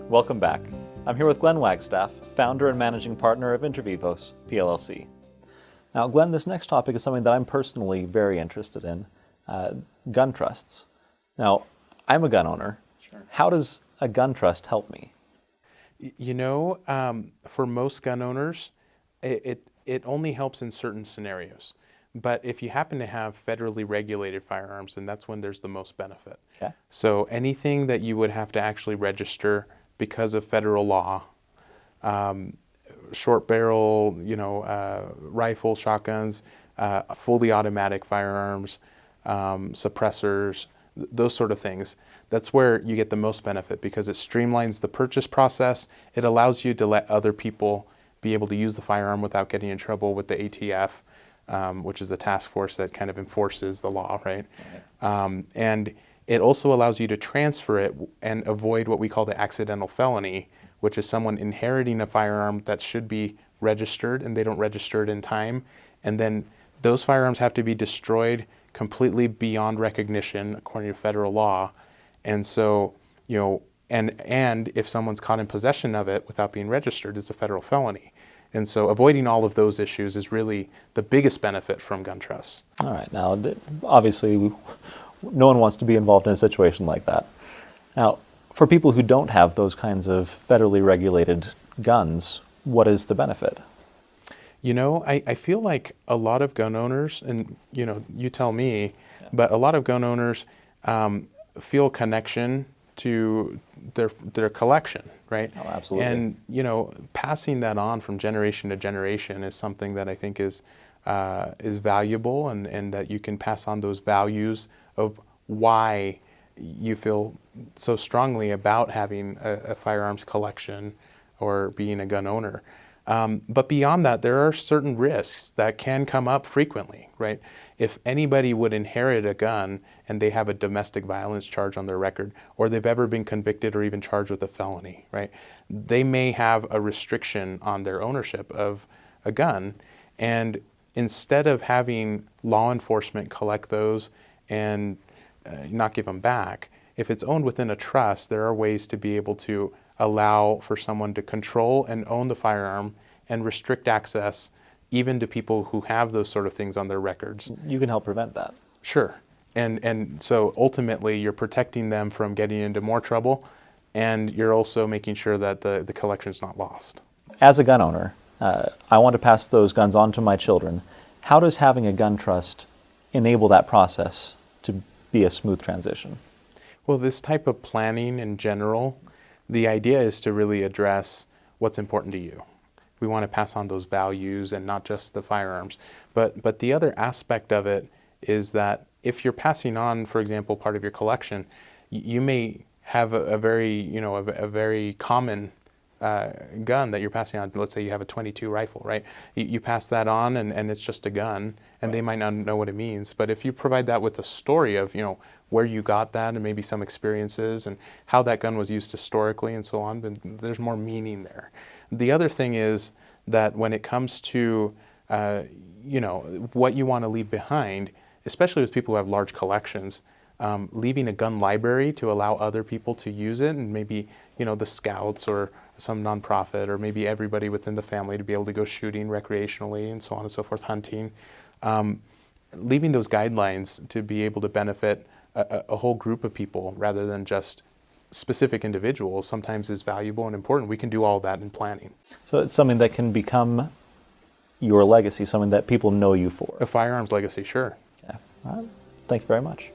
Welcome back. I'm here with Glenn Wagstaff, founder and managing partner of Vivos, PLLC. Now, Glenn, this next topic is something that I'm personally very interested in, gun trusts. Now, I'm a gun owner. Sure. How does a gun trust help me? For most gun owners, it only helps in certain scenarios. But if you happen to have federally regulated firearms, then that's when there's the most benefit. Okay. So anything that you would have to actually register because of federal law, short barrel, rifle, shotguns, fully automatic firearms, suppressors, those sort of things. That's where you get the most benefit because it streamlines the purchase process. It allows you to let other people be able to use the firearm without getting in trouble with the ATF, which is the task force that kind of enforces the law, right? And it also allows you to transfer it and avoid what we call the accidental felony, which is someone inheriting a firearm that should be registered and they don't register it in time. And then those firearms have to be destroyed completely beyond recognition according to federal law. And so, and if someone's caught in possession of it without being registered, it's a federal felony. And so avoiding all of those issues is really the biggest benefit from gun trusts. All right. Now, obviously, no one wants to be involved in a situation like that. Now, for people who don't have those kinds of federally regulated guns, what is the benefit? I feel like a lot of gun owners, and you tell me, but a lot of gun owners feel connection to their collection, right? Oh, absolutely. And passing that on from generation to generation is something that I think is valuable, and that you can pass on those values of why you feel so strongly about having a firearms collection or being a gun owner. But beyond that, there are certain risks that can come up frequently, right? If anybody would inherit a gun and they have a domestic violence charge on their record, or they've ever been convicted or even charged with a felony, right? They may have a restriction on their ownership of a gun. And instead of having law enforcement collect those and not give them back, if it's owned within a trust, there are ways to be able to allow for someone to control and own the firearm and restrict access even to people who have those sort of things on their records. You can help prevent that. Sure. And so ultimately you're protecting them from getting into more trouble, and you're also making sure that the collection's not lost. As a gun owner, I want to pass those guns on to my children. How does having a gun trust enable that process to be a smooth transition? Well, this type of planning in general, the idea is to really address what's important to you. We want to pass on those values and not just the firearms. But the other aspect of it is that if you're passing on, for example, part of your collection, you may have a very common gun that you're passing on. Let's say you have a .22 rifle, right? You pass that on and it's just a gun, and they might not know what it means. But if you provide that with a story of, where you got that and maybe some experiences and how that gun was used historically and so on, then there's more meaning there. The other thing is that when it comes to, what you want to leave behind, especially with people who have large collections, leaving a gun library to allow other people to use it, and maybe, the scouts or some nonprofit, or maybe everybody within the family to be able to go shooting recreationally and so on and so forth, hunting. Leaving those guidelines to be able to benefit a whole group of people rather than just specific individuals sometimes is valuable and important. We can do all that in planning. So it's something that can become your legacy, something that people know you for. A firearms legacy, sure. Yeah. All right. Thank you very much.